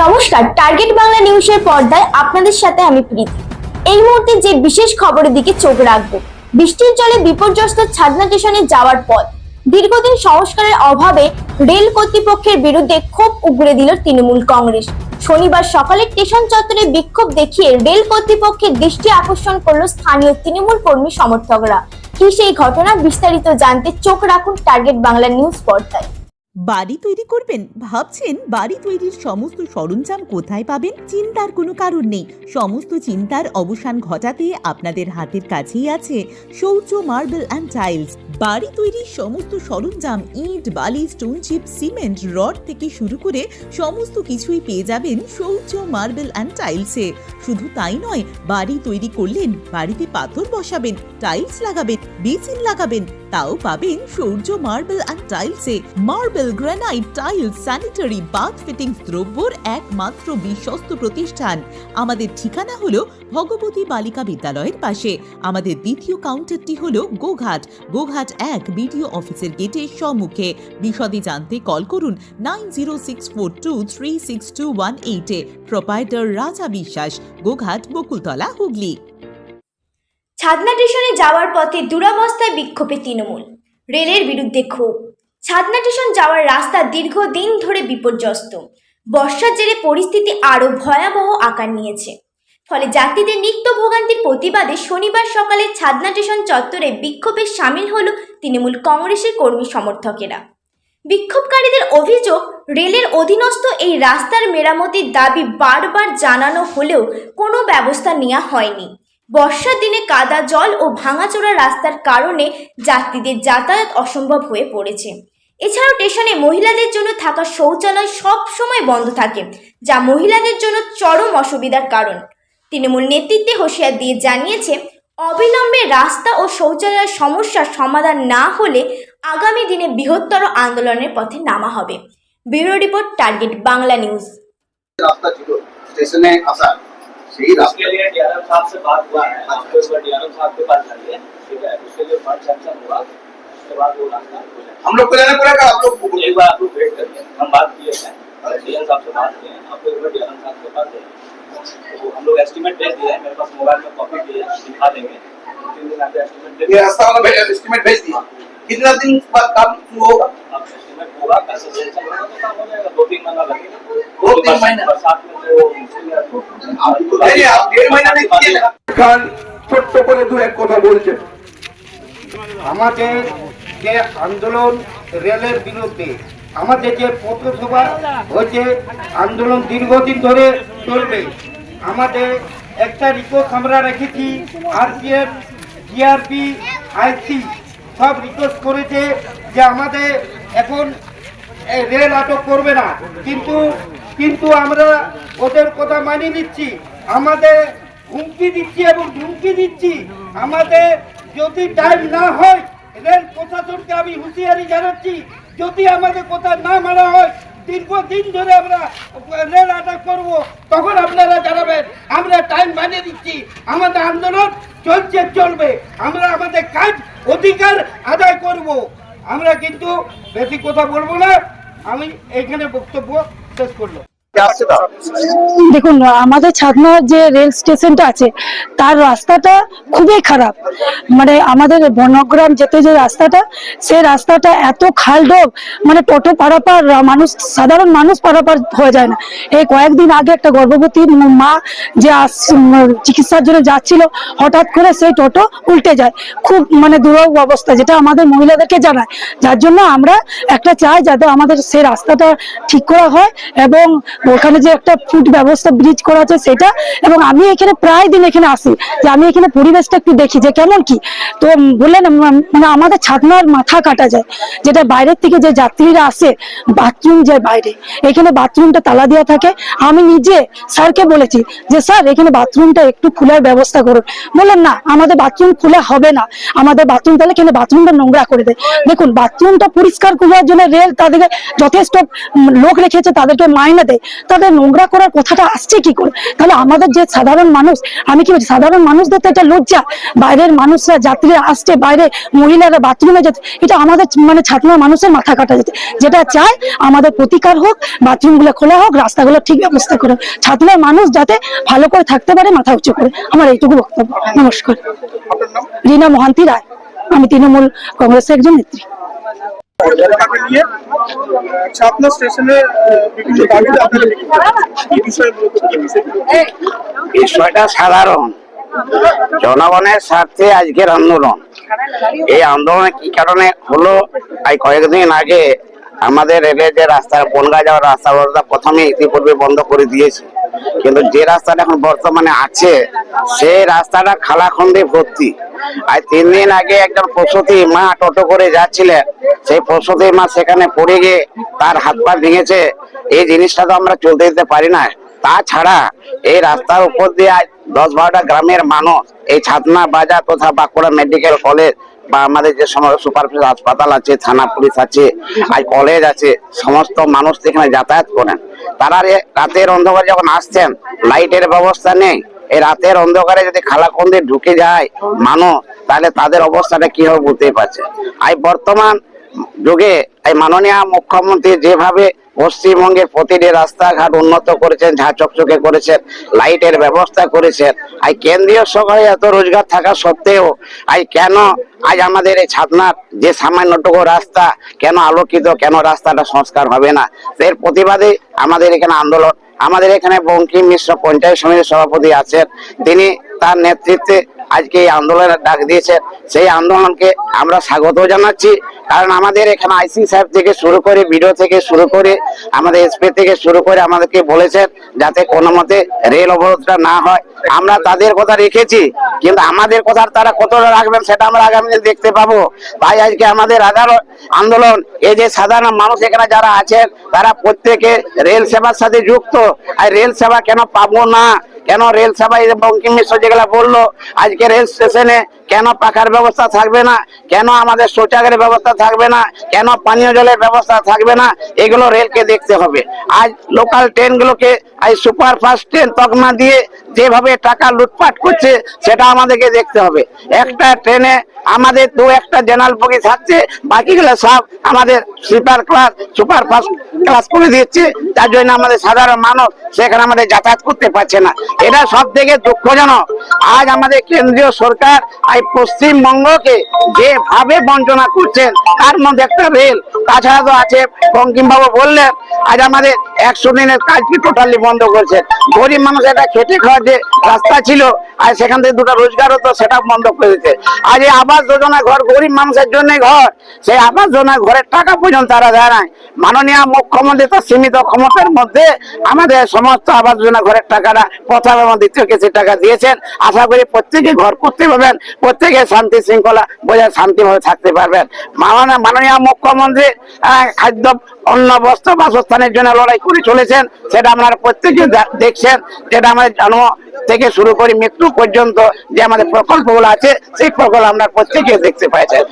নমস্কার, টার্গেট বাংলা নিউজের পর্দায় আপনাদের সাথে আমি প্রীতি। এই মুহূর্তে যে বিশেষ খবরের দিকে চোখ রাখবো, বৃষ্টির জলে বিপর্যস্ত ছাদনা স্টেশনে যাওয়ার পথ। দীর্ঘদিন সংস্কারের অভাবে রেল কর্তৃপক্ষের বিরুদ্ধে ক্ষোভ উগরে দিল তৃণমূল কংগ্রেস। শনিবার সকালে স্টেশন চত্বরে বিক্ষোভ দেখিয়ে রেল কর্তৃপক্ষের দৃষ্টি আকর্ষণ করলো স্থানীয় তৃণমূল কর্মী সমর্থকরা। কি সেই ঘটনা, বিস্তারিত জানতে চোখ রাখুন টার্গেট বাংলা নিউজ পর্দায়। বাড়ি তৈরি করবেন ভাবছেন? বাড়ি তৈরির সমস্ত সরঞ্জাম কোথায় পাবেন? চিন্তার কোনো কারণ নেই। সমস্ত চিন্তার অবসান ঘটাতে আপনাদের হাতের কাছেই আছে শৌর্য মার্বেল অ্যান্ড টাইলস। বাড়ি তৈরির সমস্ত সরঞ্জাম, ইট, বালি, স্টোন চিপ, সিমেন্ট, রড থেকে শুরু করে সমস্ত কিছুই পেয়ে যাবেন শৌর্য মার্বেল অ্যান্ড টাইলসে। শুধু তাই নয়, বাড়ি তৈরি করলেন, বাড়িতে পাথর বসাবেন, টাইলস লাগাবেন, বেসিন লাগাবেন, তাও পাবেন শৌর্য মার্বেল অ্যান্ড টাইলসে। Marble, granite, tiles, sanitary, bath fittings দ্রব্যর একমাত্র বিশ্বস্ত প্রতিষ্ঠান। আমাদের ঠিকানা হলো ভগবতী বালিকা বিদ্যালয়ের পাশে। আমাদের দ্বিতীয় কাউন্টারটি হলো গোঘাট 1 বিডিও অফিসের গেটের সম্মুখে। বিশদে জানতে কল করুন 9064236218 প্রোপাইটার রাজা বিশ্বাস, গোঘাট, বকুলতলা, হুগলি। ছাদনা স্টেশনে যাওয়ার পথে দুরবস্থায় বিক্ষোভে তৃণমূল, রেলের বিরুদ্ধে ক্ষোভ। ছাদনা স্টেশন যাওয়ার রাস্তা দীর্ঘদিন ধরে বিপর্যস্ত। বর্ষার জেরে পরিস্থিতি আরও ভয়াবহ আকার নিয়েছে। ফলে যাত্রীদের নিত্য ভোগান্তির প্রতিবাদে শনিবার সকালে ছাদনা স্টেশন চত্বরে বিক্ষোভে সামিল হল তৃণমূল কংগ্রেসের কর্মী সমর্থকেরা। বিক্ষোভকারীদের অভিযোগ, রেলের অধীনস্থ এই রাস্তার মেরামতির দাবি বারবার জানানো হলেও কোনো ব্যবস্থা নেওয়া হয়নি। বর্ষার দিনে কাদা, জল ও ভাঙাচোরা রাস্তার কারণে যাত্রীদের যাতায়াত অসম্ভব হয়ে পড়েছে। এছাড়াও স্টেশনে মহিলাদের জন্য থাকা শৌচালয় সব সময় বন্ধ থাকে, যা মহিলাদের জন্য চরম অসুবিধার কারণ। তৃণমূল নেতৃত্বে হুঁশিয়ার দিয়ে জানিয়েছে, অবিলম্বে রাস্তা ও শৌচালয়ের সমস্যার সমাধান না হলে আগামী দিনে বৃহত্তর আন্দোলনের পথে নামা হবে। Bureau report, target Bangla news. रास्ता ছিল স্টেশনে আসা, সেই रास्ते लिए डीआरएम साहब से बात हुआ है। आपको एक बार डीआरएम साहब के पास जाइए, ठीक है, उसके लिए फंड सैंक्शन हुआ, उसके बाद वो रास्ता हो जाएगा। हम लोग को लेना पड़ेगा, आप लोग एक बार आप लोग वेट करिए, हम बात किए हैं, डीएम साहब से बात किए हैं, आपको एक बार डीआरएम साहब के पास जाइए। तो हम लोग एस्टीमेट भेज दिए हैं, मेरे पास मोबाइल में कॉपी भी है, दिखा देंगे। 3 दिन आगे एस्टीमेट दे ये रास्ता वाला एस्टीमेट भेज दिया। कितना दिन बाद काम शुरू होगा? अब एस्टीमेट होगा, पैसे सैंक्शन होगा तो काम हो जाएगा। 2-3 महीना लगेगा। 2-3 महीना बरसात में तो मुश्किल है। नहीं, आप 1.5 महीना नहीं किए ना। খান ছোট্ট করে দু এক কথা বলছেন। আমাদের যে আন্দোলন রেলের বিরুদ্ধে, আমাদের যে পথসভা হয়েছে, আন্দোলন দীর্ঘদিন ধরে চলবে। আমাদের একটা রিকোয়েস্ট আমরা রেখেছি, আরপিএফ, জিআরপি, আইসি সব রিকোয়েস্ট করেছে যে আমাদের এখন রেল আটক করবে না, কিন্তু আমরা ওদের কথা মানিয়ে নিচ্ছি। আমাদের হুমকি দিচ্ছি এবং ধুমকি দিচ্ছি, আমাদের যদি টাইম না হয়, রেল প্রশাসনকে আমি হুঁশিয়ারি জানাচ্ছি, যদি আমাদের কথা না মানা হয়, দীর্ঘদিন ধরে আমরা রেল আটক করব, তখন আপনারা জানাবেন। আমরা টাইম বানিয়ে দিচ্ছি, আমাদের আন্দোলন চলবে, আমরা আমাদের কাজ অধিকার আদায় করব। আমরা কিন্তু বেশি কথা বলবো না। আমি এইখানে বক্তব্য শেষ করলাম। দেখুন, আমাদের ছাদনার যে রেল স্টেশনটা আছে তার রাস্তাটা খুবই খারাপ। মানে আমাদের বনগ্রাম যেতে যে রাস্তাটা, সেই রাস্তাটা এত খালডোব, মানে টোটো পারাপার মানুষ, সাধারণ মানুষ পারাপার হয়ে যায় না। এই কয়েকদিন আগে একটা গর্ভবতী মা যে চিকিৎসার জন্য যাচ্ছিল, হঠাৎ করে সেই টোটো উল্টে যায়। খুব মানে দুরূহ অবস্থা, যেটা আমাদের মহিলাদেরকে জানায়। যার জন্য আমরা একটা চাই যাতে আমাদের সেই রাস্তাটা ঠিক করা হয় এবং ওখানে যে একটা ফুট ব্যবস্থা, ব্রিজ করা আছে সেটা। এবং আমি এখানে প্রায় দিন এখানে আসি, যে আমি এখানে পরিবেশটা একটু দেখি যে কেমন কি। তো বললেন মানে আমাদের ছাদনার মাথা কাটা যায়, যেটা বাইরের থেকে যে যাত্রীরা আসে, বাথরুম যায় বাইরে, এখানে বাথরুমটা তালা দেওয়া থাকে। আমি নিজে স্যারকে বলেছি যে স্যার এখানে বাথরুমটা একটু খোলার ব্যবস্থা করুন। বললেন না, আমাদের বাথরুম খোলা হবে না, আমাদের বাথরুম তাহলে এখানে বাথরুমটা নোংরা করে দেয়। দেখুন, বাথরুমটা পরিষ্কার করার জন্য রেল তাদেরকে যথেষ্ট লোক রেখেছে, তাদেরকে মাইনে দেয়। তাদের নোংরা করার কথাটা আসছে কি করে? তাহলে আমাদের যে সাধারণ মানুষ, আমি কি বলছি, সাধারণ মানুষদের তো এটা লজ্জা, বাইরের মানুষরা যাত্রীরা আসছে, বাইরে মহিলারা বাথরুমে যেতে, এটা আমাদের মানে ছাত্ররা মানুষের মাথা কাটা যেতে, যেটা চায় আমাদের প্রতিকার হোক, বাথরুমগুলো খোলা হোক, রাস্তাগুলো ঠিক ব্যবস্থা করে, ছাত্ররা মানুষ যাতে ভালো করে থাকতে পারে, মাথা উঁচু করে। আমার এইটুকু বক্তব্য। নমস্কার। রীনা মহান্তি রায়, আমি তৃণমূল কংগ্রেসের একজন নেত্রী। তাকে নিয়ে ছাতনা স্টেশনে বিভিন্ন দাবিতে আপনারা এই বিষয়গুলো বিষয়টা সাধারণ, জনগণের স্বার্থে আজকের আন্দোলন। এই আন্দোলন কি কারণে হলো? এই কয়েকদিন আগে আমাদের রেলের যে রাস্তা, বনগা যাওয়ার রাস্তা, প্রথমে ইতিপূর্বে বন্ধ করে দিয়েছে, কিন্তু যে রাস্তাটা এখন বর্তমানে আছে সেই রাস্তাটা খালাখন্দে ভর্তি। আর 3 দিন আগে একজন প্রসূতি মা টোটো করে যাচ্ছিলেন, সেই প্রসূতি মা সেখানে পড়ে গিয়ে তার হাত পা ভেঙেছে। এই জিনিসটা তো আমরা চলতে দিতে পারি না। তাছাড়া এই রাস্তার উপর দিয়ে 10-12টা গ্রামের মানুষ, এই ছাতনা বাজার তথা বাঁকুড়া মেডিকেল কলেজ বা আমাদের যে সমস্ত সুপার হাসপাতাল আছে, থানা পুলিশ আছে, আর কলেজ আছে, সমস্ত মানুষ এখানে যাতায়াত করেন। তারা রাতের অন্ধকারে যখন আসছেন, লাইটের ব্যবস্থা নেই। এই রাতের অন্ধকারে যদি খালাখন্দে ঢুকে যায় মানুষ, তাহলে তাদের অবস্থাটা কি হবে বুঝতেই পারছে। এই বর্তমান যুগে এই মাননীয় মুখ্যমন্ত্রী যেভাবে পশ্চিমবঙ্গের প্রতিটি রাস্তাঘাট উন্নত করেছেন, ঝাঁচকচকে করেছেন, লাইটের ব্যবস্থা করেছেন, এই কেন্দ্রীয় সরকারে এত রোজগার থাকা সত্ত্বেও কেন আজ আমাদের এই ছাতনার যে সামান্যটুকু রাস্তা কেন আলোকিত, কেন রাস্তাটা সংস্কার হবে না? এর প্রতিবাদে আমাদের এখানে আন্দোলন। আমাদের এখানে বঙ্কিম মিশ্র পঞ্চায়েত সমিতির সভাপতি আছেন, তিনি তার নেতৃত্বে আজকে এই আন্দোলনের ডাক দিয়েছেন। সেই আন্দোলনকে আমরা স্বাগত জানাচ্ছি, কারণ আমাদের এখানে আইসি সাহেব থেকে শুরু করে, বিডিও থেকে শুরু করে, আমাদের এসপি থেকে শুরু করে আমাদেরকে বলেছেন যাতে কোনো মতে রেল অবরোধটা না হয়। আমরা তাদের কথা রেখেছি, কিন্তু আমাদের কথা তারা কতটা রাখবেন সেটা আমরা আগামী দিনে দেখতে পাবো। তাই আজকে আমাদের আন্দোলন, এই যে সাধারণ মানুষ এখানে যারা আছেন তারা প্রত্যেকে রেল সেবার সাথে যুক্ত। আর রেল সেবা কেন পাবো না? কেন রেল সেবা, বঙ্কিম মিশ্র যেগুলা বললো, আজকে রেল স্টেশনে কেন পাখার ব্যবস্থা থাকবে না? কেন আমাদের শৌচাগারের ব্যবস্থা থাকবে না? কেন পানীয় জলের ব্যবস্থা থাকবে না? এগুলো রেলকে দেখতে হবে। আজ লোকাল ট্রেনগুলোকে আজ সুপার ফাস্ট ট্রেন তকমা দিয়ে যেভাবে টাকা লুটপাট করছে সেটা আমাদেরকে দেখতে হবে। একটা ট্রেনে আমাদের 2-1টা জেনারেল বগি থাকছে, বাকিগুলো সব আমাদের sleeper class, super fast class করে দিচ্ছে। তার জন্য আমাদের সাধারণ মানুষ সেখানে আমাদের যাতায়াত করতে পারছে না। এটা সব থেকে দুঃখজনক। আজ আমাদের কেন্দ্রীয় সরকার এই পশ্চিমবঙ্গকে যেভাবে বঞ্চনা করছেন, তার মধ্যে একটা রেল। তাছাড়া তো আছে, বঙ্কিমবাবু বললেন আজ আমাদের 100 দিনের কাজকে টোটালি বন্ধ করছে। গরিব মানুষ এটা খেটে খাওয়ার যে রাস্তা ছিল, আর সেখান থেকে 2টা রোজগার হতো, সেটা বন্ধ করে দিতে। আজ এই আবাস যোজনা ঘর গরিব মানুষের জন্য ঘর, সেই আবাস যোজনা ঘরের টাকা পর্যন্ত তারা দেয় নাই। মাননীয় মুখ্যমন্ত্রী তো সীমিত ক্ষমতার মধ্যে আমাদের সমস্ত আবাস যোজনা ঘরের টাকাটা প্রথম এবং দ্বিতীয় কিস্তির টাকা দিয়েছেন। আশা করি প্রত্যেকে ঘর করতে পারবেন, প্রত্যেকে শান্তি শৃঙ্খলা বজায় শান্তিভাবে থাকতে পারবেন। মাননীয় মুখ্যমন্ত্রী খাদ্য, অন্ন, বস্ত্র, বাসস্থানের জন্য লড়াই করে চলেছেন, সেটা আপনারা প্রত্যেকে দেখছেন। যেটা আমাদের জন্ম থেকে শুরু করে মৃত্যু পর্যন্ত যে আমাদের প্রকল্পগুলো আছে, সেই প্রকল্প আমরা প্রত্যেকে দেখতে পাইছেন।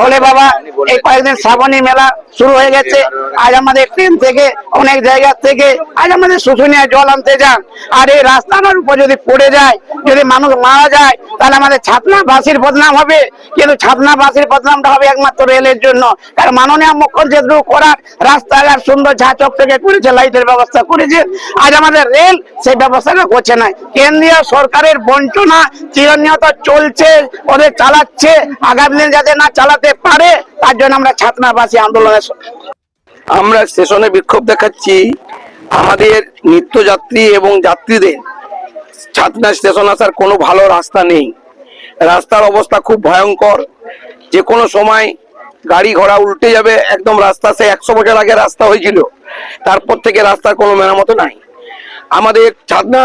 ভোলে বাবা, এই কয়েকদিন শ্রাবণী মেলা শুরু হয়ে গেছে। আজ আমাদের ট্রেন থেকে অনেক জায়গা থেকে আজ আমাদের শুশুনিয়া জল আনতে যান, আর এই রাস্তাটার উপর যদি পড়ে যায়, যদি মানুষ মারা যায়, তাহলে আমাদের ছাতনাবাসীর বদনাম হবে। কিন্তু ছাতনাবাসীর বদনামটা হবে একমাত্র রেলের জন্য। কারণ মাননীয় মুখ্যমন্ত্রী করার রাস্তাঘাট সুন্দর ঝাঁচক থেকে করেছে, লাইটের ব্যবস্থা করেছে, আজ আমাদের রেল সেই ব্যবস্থাটা করছে না। কেন্দ্রীয় সরকারের বঞ্চনা চিরনিয়ত চলছে, ওদের চালাচ্ছে। আগামী দিন যাতে না চালাতে পারে, তার জন্য আমরা ছাতনাবাসী আন্দোলনের আমরা স্টেশনে বিক্ষোভ দেখাচ্ছি। আমাদের নিত্যযাত্রী এবং যাত্রীদের ছাতনা স্টেশন আসার কোনো ভালো রাস্তা নেই। রাস্তার অবস্থা খুব ভয়ঙ্কর, যে কোনো সময় গাড়ি ঘোড়া উল্টে যাবে। একদম রাস্তা সে 100 বছর আগে রাস্তা হয়েছিল, তারপর থেকে রাস্তার কোনো মেরামত নাই। আমাদের ছাতনা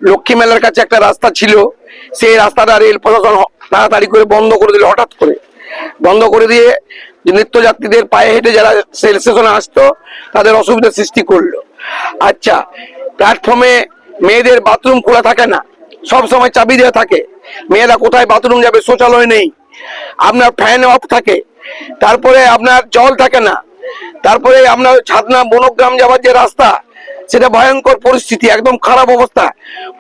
লক্ষ্মী মেলার কাছে একটা রাস্তা ছিল, সেই রাস্তাটা রেল প্রশাসন তাড়াতাড়ি করে বন্ধ করে দিল। হঠাৎ করে বন্ধ করে দিয়ে নিত্যযাত্রীদের পায়ে হেঁটে যারা রেল স্টেশনে আসতো তাদের অসুবিধার সৃষ্টি করলো। আচ্ছা, প্ল্যাটফর্মে মেয়েদের বাথরুম খোলা থাকে না, সব সময় চাবি দেওয়া থাকে। মেয়েরা কোথায় বাথরুম যাবে, শৌচালয় নেই, আপনার ফ্যান অফ থাকে, তারপরে আপনার জল থাকে না, তারপরে আপনার ছাতনা বনগ্রাম যাওয়ার যে রাস্তা সেটা ভয়ঙ্কর পরিস্থিতি, একদম খারাপ অবস্থা।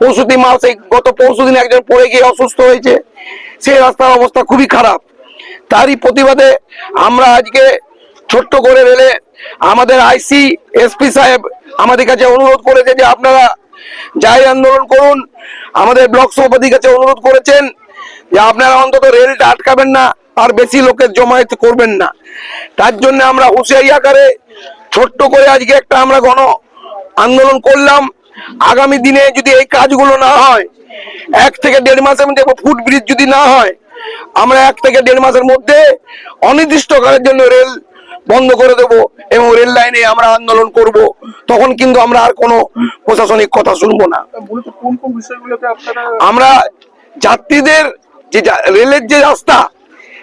পরশুদিন মাসে গত পরশুদিন একজন পড়ে গিয়ে অসুস্থ হয়েছে, সেই রাস্তার অবস্থা খুবই খারাপ। তারই প্রতিবাদে আমরা আজকে ছোট্ট করে রেলে আমাদের আইসি এসপি সাহেব আমাদের কাছে অনুরোধ করেছে যে আপনারা যাই আন্দোলন করুন। আমাদের ব্লক সভাপতির কাছে অনুরোধ করেছেন যে আপনারা অন্তত রেলটা আটকাবেন না, আর বেশি লোকের জমায়েত করবেন না। তার জন্য আমরা হুঁশিয়ারি আকারে ছোট্ট করে আজকে একটা আমরা গণ আন্দোলন করলাম। আগামী দিনে যদি এই কাজগুলো না হয়, 1 থেকে 1.5 মাসের মধ্যে ফুট ব্রিজ যদি না হয়, আমরা 1 থেকে 1.5 মাসের মধ্যে অনির্দিষ্টকালের জন্য রেল বন্ধ করে দেব এবং রেল লাইনে আমরা আন্দোলন করব। তখন কিন্তু আমরা আর কোনো প্রশাসনিক কথা শুনবো না। মূলত কোন কোন বিষয়গুলোতে আপনারা আমরা যাত্রীদের যে রেলের যে রাস্তা,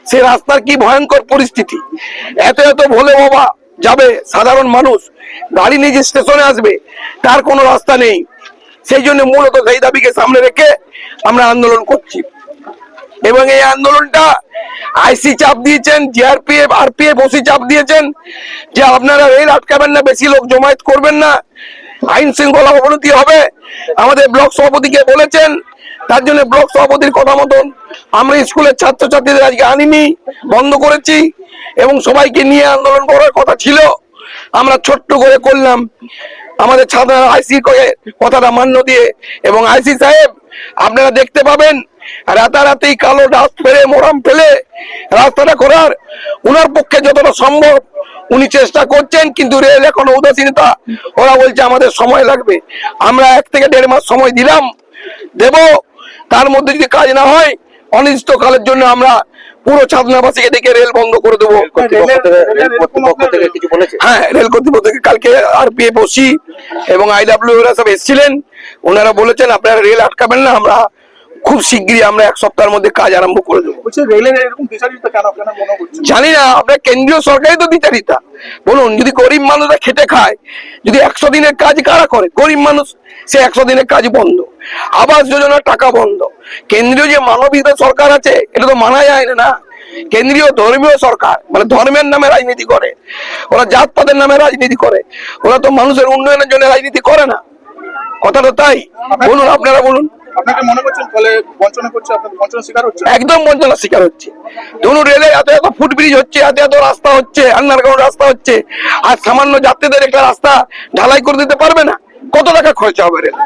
সে রাস্তার কি ভয়ঙ্কর পরিস্থিতি, এত এত ভোলে বাবা যাবে সাধারণ মানুষ, গাড়ি নিয়ে যে স্টেশনে আসবে তার কোনো রাস্তা নেই। সেই জন্য মূলত সেই দাবিকে সামনে রেখে আমরা আন্দোলন করছি। এবং এই আন্দোলনটা আইসি চাপ দিয়েছেন, জিআরপিএফ আরপিএফ ওসি চাপ দিয়েছেন যে আপনারা রেল আটকাবেন না, বেশি লোক জমায়েত করবেন না, আইন শৃঙ্খলা অবনতি হবে। আমাদের ব্লক সভাপতিকে বলেছেন, তার জন্য ব্লক সভাপতির কথা মতন আমরা স্কুলের ছাত্রছাত্রীদের আজকে আনিনি, বন্ধ করেছি এবং সবাইকে নিয়ে আন্দোলন করার কথা ছিল, আমরা ছোট্ট করে করলাম। আমাদের ছাত্র আইসি কথাটা মান্য দিয়ে, এবং আইসি সাহেব আপনারা দেখতে পাবেন রাতারাতি কালো ডাস্ট ফেলে মোরাম ফেলে রাস্তাটা করার উনার পক্ষে যতটা সম্ভব উনি চেষ্টা করছেন, কিন্তু রেল এখন উদাসীনতা, ওরা বলছে আমাদের সময় লাগবে। আমরা 1 থেকে 1.5 মাস সময় দেব, তার মধ্যে যদি কাজ না হয় অনির্দিষ্টকালের জন্য আমরা পুরো ছাদনাবাসীকে ডেকে রেল বন্ধ করে দেবো। হ্যাঁ, রেল কর্তৃপক্ষ থেকে কালকে আরপিএফ ওসি এবং আইডব্লিউ এরা সব এসেছিলেন, ওনারা বলেছেন আপনারা রেল আটকাবেন না, আমরা খুব শিগগিরই আমরা 1 সপ্তাহের মধ্যে কাজ আরম্ভ করে দেবো। জানি না, আপনার কেন্দ্রীয় সরকারই তো বিচারিতা। বলুন, যদি গরিব মানুষরা খেটে খায়, যদি 100 দিনের কাজ কারা করে? গরিব মানুষ, সে 100 দিনের কাজ বন্ধ, আবাস যোজনার টাকা বন্ধ। কেন্দ্রীয় যে মানবিক সরকার আছে, এটা তো মানা যায় না। কেন্দ্রীয় ধর্মীয় সরকার, মানে ধর্মের নামে রাজনীতি করে, ওরা জাতপাতের নামে রাজনীতি করে, ওরা তো মানুষের উন্নয়নের জন্য রাজনীতি করে না। কথাটা তাই। বলুন, আপনারা বলুন, আপনাকে মনে করছেন ফলে বঞ্চনা করছে, আপনাদের বঞ্চনার শিকার হচ্ছে? একদম বঞ্চনার শিকার হচ্ছে। ধরুন, রেলে এত এত ফুট ব্রিজ হচ্ছে, এত এত রাস্তা হচ্ছে, আন্ডারগ্রাউন্ড রাস্তা হচ্ছে, আর সামান্য যাত্রীদের একটা রাস্তা ঢালাই করে দিতে পারবে না? কত টাকা খরচা হবে রেল?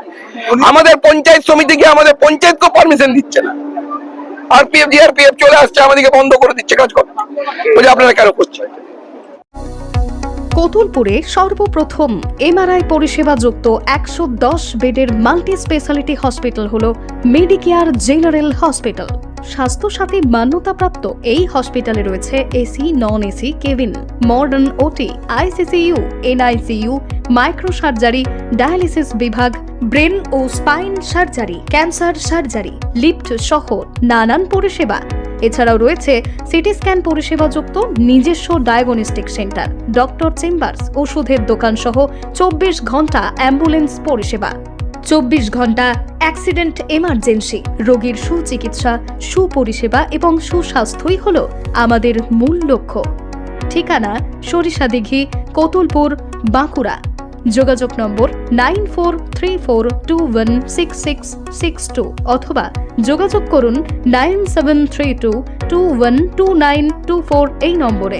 আমাদের পঞ্চায়েত সমিতিকে আমাদের পঞ্চায়েতকে পারমিশন দিচ্ছে না, আরপিএফ জিআরপিএফ চলে আসছে, আমাদেরকে বন্ধ করে দিচ্ছে কাজ করতে। বলছে আপনারা কেন করছেন? কোতুলপুরে সর্বপ্রথম এমআরআই পরিষেবা যুক্ত 110 বেডের মাল্টি স্পেশালিটি হসপিটাল হলো মেডিকেয়ার জেনারেল হসপিটাল। স্বাস্থ্যসাথী মান্যতাপ্রাপ্ত এই হসপিটালে রয়েছে AC, non AC cabin, modern OT, ICCU, NICU, micro surgery, dialysis বিভাগ, ব্রেন ও spine surgery, cancer surgery, lift সহ নানান পরিষেবা। এছাড়াও রয়েছে সিটি স্ক্যান পরিষেবা যুক্ত নিজস্ব ডায়াগনস্টিক সেন্টার, ডক্টর চেম্বার্স, ওষুধের দোকান সহ 24 ঘন্টা অ্যাম্বুলেন্স পরিষেবা। 24 ঘন্টা অ্যাক্সিডেন্ট এমার্জেন্সি, রোগীর সুচিকিৎসা, সুপরিষেবা এবং সুস্বাস্থ্যই হল আমাদের মূল লক্ষ্য। ঠিকানা সরিষাদিঘি, কোতুলপুর, বাঁকুড়া। যোগাযোগ নম্বর 9434216662 অথবা যোগাযোগ করুন 9732212924 এই নম্বরে।